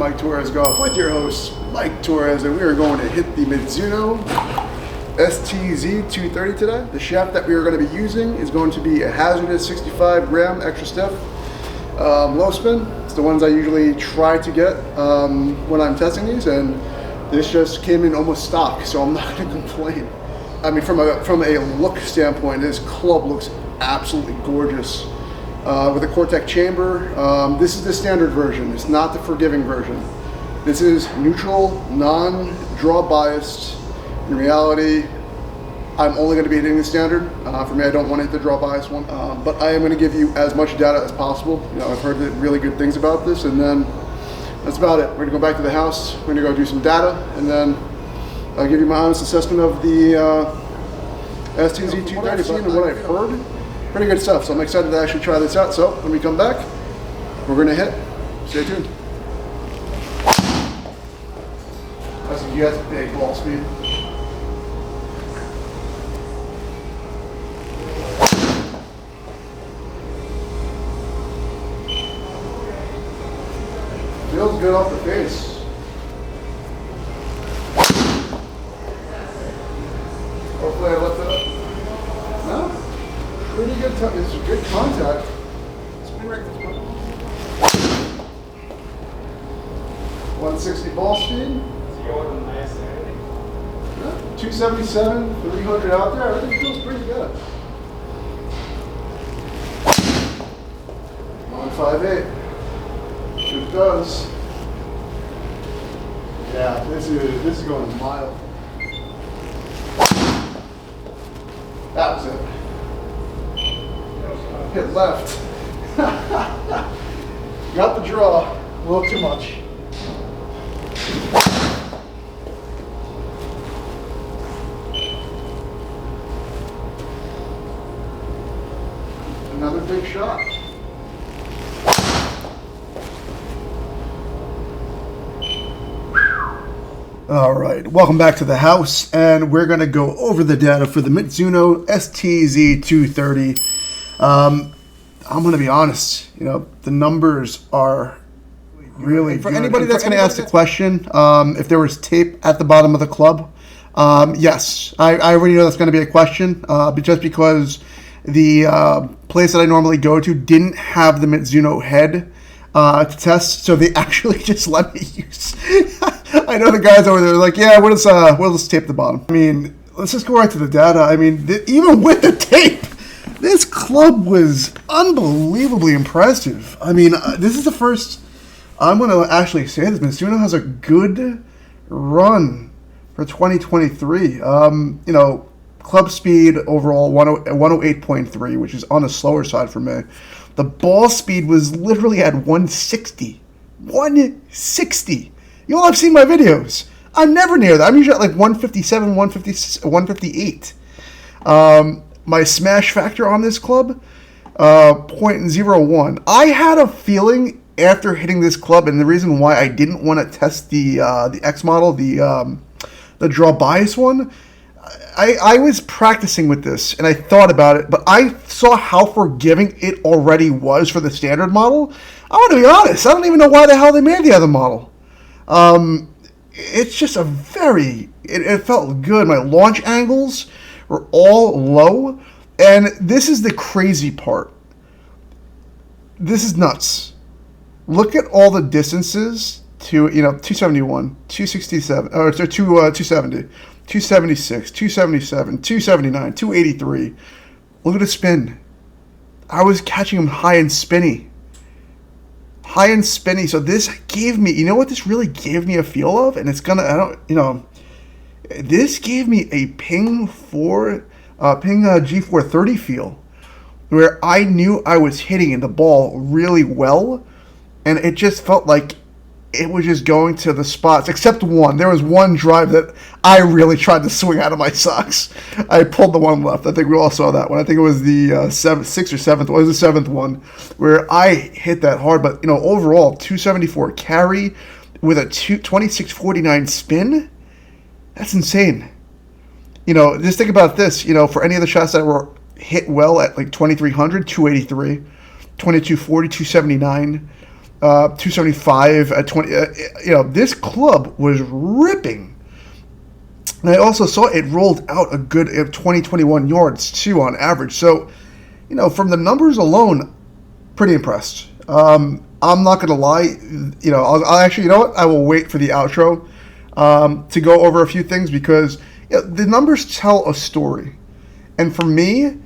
Mike Torres Golf with your host, Mike Torres, and we are going to hit the Mizuno ST-Z 230 today. The shaft that we are going to be using is going to be a hazardous 65 gram extra stiff low spin. It's the ones I usually try to get when I'm testing these, and this just came in almost stock, so I'm not going to complain. I mean, from a look standpoint, this club looks absolutely gorgeous. With a Cortec chamber. This is the standard version. It's not the forgiving version. This is neutral, non-draw biased. In reality, I'm only going to be hitting the standard. For me, I don't want to hit the draw bias one. But I am going to give you as much data as possible. You know, I've heard really good things about this, and then that's about it. We're going to go back to the house. We're going to go do some data, and then I'll give you my honest assessment of the ST-Z 230 and what I've heard. Pretty good stuff, so I'm excited to actually try this out. So when we come back, we're gonna hit. Stay tuned. I see you got big ball speed. Feels good off the face. Hopefully I left it up. No? Pretty good time. It's good contact. Spin rate is 160 ball speed. Yeah, 277, 300 out there. I think it feels pretty good. 158. It does. Yeah, this is going mild. That was it. Hit left. Got the draw. A little too much. Another big shot. All right, welcome back to the house, and we're going to go over the data for the Mizuno ST-Z 230. I'm going to be honest, you know, the numbers are really good. For anybody that's going to ask the question, if there was tape at the bottom of the club, yes, I already know that's going to be a question, but just because the place that I normally go to didn't have the Mizuno head to test, so they actually just let me use. I know the guys over there are like, yeah, we'll just tape the bottom. I mean, let's just go right to the data. I mean, even with the tape, this club was unbelievably impressive. I mean, this is the first I'm going to actually say this. Mizuno has a good run for 2023. You know, club speed overall 108.3, which is on the slower side for me. The ball speed was literally at 160. 160. You all have seen my videos. I'm never near that. I'm usually at like 157, 158. My smash factor on this club, 0.01. I had a feeling after hitting this club, and the reason why I didn't want to test the X model, the draw bias one, I was practicing with this, and I thought about it, but I saw how forgiving it already was for the standard model. I want to be honest, I don't even know why the hell they made the other model. It's just it felt good. My launch angles were all low, and this is the crazy part. This is nuts. Look at all the distances to, 271, 267, or 270, 276, 277, 279, 283. Look at the spin. I was catching them high and spinny. So this gave me, you know what this really gave me a feel of? And it's this gave me a Ping G430 feel, where I knew I was hitting the ball really well, and it just felt like it was just going to the spots, except one. There was one drive that I really tried to swing out of my socks. I pulled the one left. I think we all saw that one. I think it was the sixth or seventh. It was the seventh one where I hit that hard. But, overall, 274 carry with a 2649 spin. That's insane. Just think about this. For any of the shots that were hit well at like 2300, 283, 2240, 279. 275 at 20. This club was ripping. And I also saw it rolled out a good 21 yards too on average. So, from the numbers alone, pretty impressed. I'm not going to lie. I'll actually, I will wait for the outro to go over a few things because the numbers tell a story. And for me,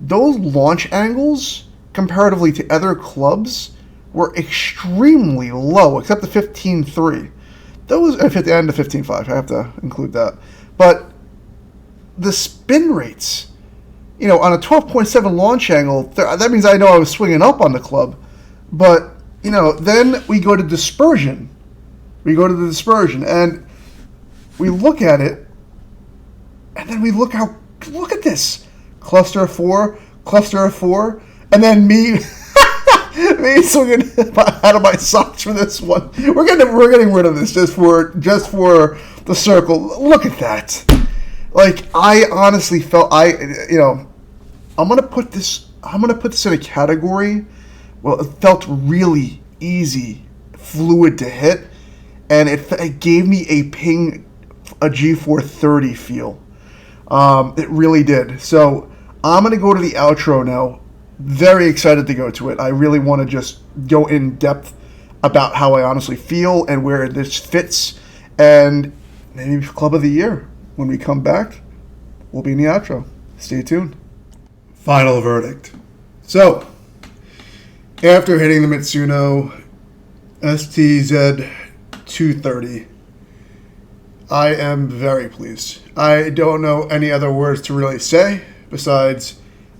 those launch angles, comparatively to other clubs, were extremely low, except the 15.3. Those and the 15.5. I have to include that. But the spin rates, on a 12.7 launch angle, that means I know I was swinging up on the club. But, then we go to dispersion. And we look at it, and then we look at this. Cluster of four, and then me swinging out of my socks for this one. We're getting rid of this just for the circle. Look at that. Like, I honestly felt I'm gonna put this in a category. Well, it felt really easy, fluid to hit, and it gave me a G430 feel. It really did. So I'm going to go to the outro now. Very excited to go to it. I really want to just go in depth about how I honestly feel and where this fits. And maybe Club of the Year. When we come back, we'll be in the outro. Stay tuned. Final verdict. So, after hitting the Mizuno ST-Z 230, I am very pleased. I don't know any other words to really say besides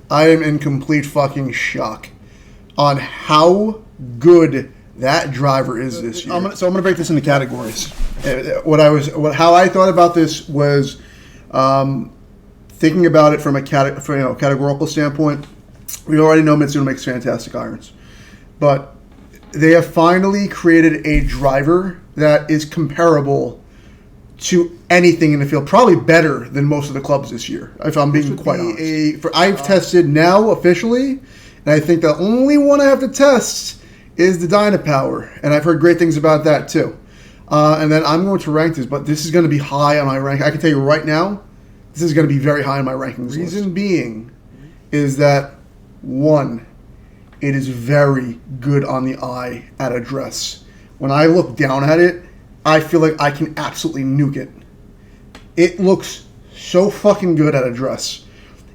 I am in complete fucking shock on how good that driver is this year. I'm gonna break this into categories. How I thought about this was thinking about it from a categorical standpoint. We already know Mizuno makes fantastic irons, but they have finally created a driver that is comparable to anything in the field, probably better than most of the clubs this year, if I'm being quite honest. I've tested now officially, and I think the only one I have to test is the Dynapower, and I've heard great things about that too. And then I'm going to rank this, but this is going to be high on my rank. I can tell you right now, this is going to be very high on my rankings. Reason being is that, one, it is very good on the eye at address. When I look down at it, I feel like I can absolutely nuke it. It looks so fucking good at address.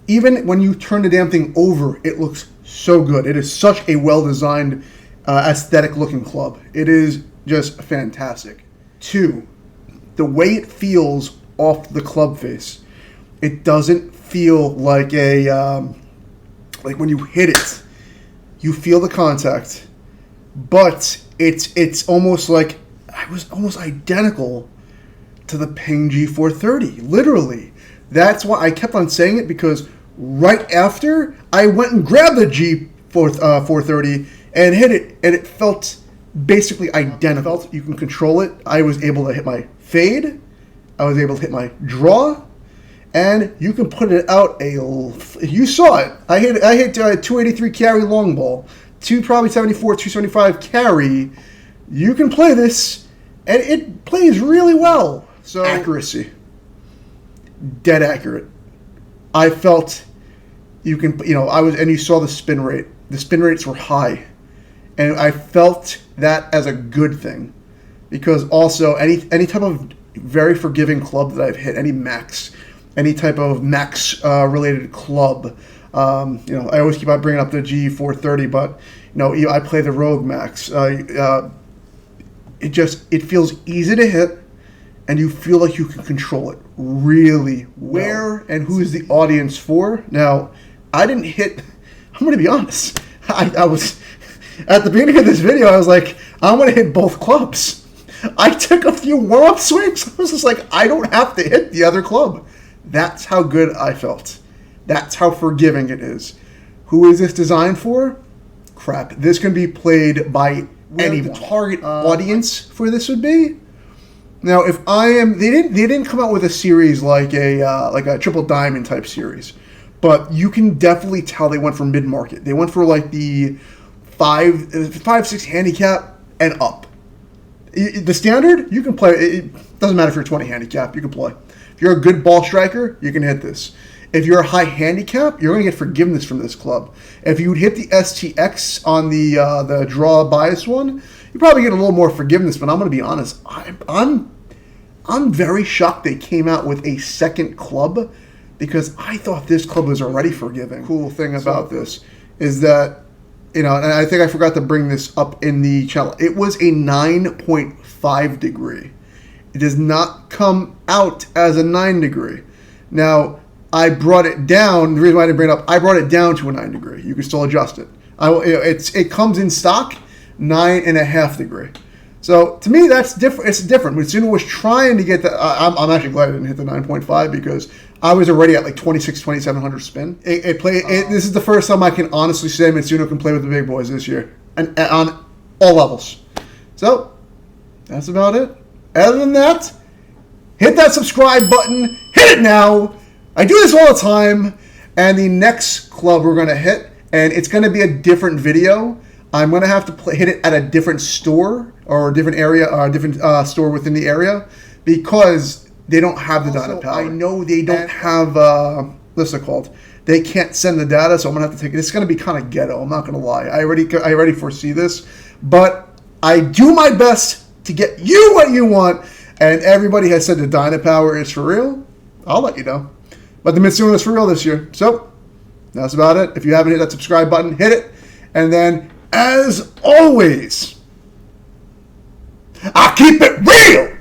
Even when you turn the damn thing over, it looks so good. It is such a well-designed, aesthetic-looking club. It is just fantastic. Two, the way it feels off the club face. It doesn't feel like like when you hit it, you feel the contact, but it's almost like I was almost identical to the Ping G430, literally. That's why I kept on saying it, because right after I went and grabbed the G430 and hit it, and it felt basically identical. You can control it. I was able to hit my fade. I was able to hit my draw. And you can put it out you saw it. I hit 283 carry long ball, probably 74, 275 carry. You can play this, and it plays really well. So accuracy, dead accurate. I felt you saw the spin rate. The spin rates were high, and I felt that as a good thing, because also any type of very forgiving club that I've hit, any type of max related club. I always keep on bringing up the G430, but I play the Rogue Max. It feels easy to hit, and you feel like you can control it really well. Where and who is the audience for? Now, I didn't hit. I'm going to be honest. I was at the beginning of this video. I was like, I'm going to hit both clubs. I took a few warm-up swings. I was just like, I don't have to hit the other club. That's how good I felt. That's how forgiving it is. Who is this designed for? Crap. This can be played by anyone. The target audience for this would be. Now, if they didn't come out with a series like a triple diamond type series, but you can definitely tell they went for mid-market. They went for like the 5-6 handicap and up. The standard, you can play. It doesn't matter if you're 20 handicap, you can play. If you're a good ball striker, you can hit this. If you're a high handicap, you're going to get forgiveness from this club. If you would hit the STX on the draw bias one, you probably get a little more forgiveness. But I'm going to be honest, I'm very shocked they came out with a second club, because I thought this club was already forgiving. Cool thing about this is that, and I think I forgot to bring this up in the channel. It was a 9.5 degree. It does not come out as a 9 degree. Now, I brought it down. The reason why I didn't bring it up, I brought it down to a 9 degree. You can still adjust it. It comes in stock 9.5 degree. So to me, that's different. It's different. Mizuno was trying to get that. I'm actually glad I didn't hit the 9.5, because I was already at like 2,700 spin. This is the first time I can honestly say Mizuno can play with the big boys this year, and on all levels. So that's about it. Other than that, hit that subscribe button. Hit it now. I do this all the time. And the next club we're going to hit, and it's going to be a different video. I'm going to have to hit it at a different store, or a different area, or a different store within the area, because they don't have the data power. I know they don't have, what's it called? They can't send the data, so I'm going to have to take it. It's going to be kind of ghetto, I'm not going to lie. I already foresee this. But I do my best to get you what you want, and everybody has said the Dyna Power is for real. I'll let you know. But the Mizuno is for real this year. So that's about it. If you haven't hit that subscribe button, hit it. And then, as always, I keep it real.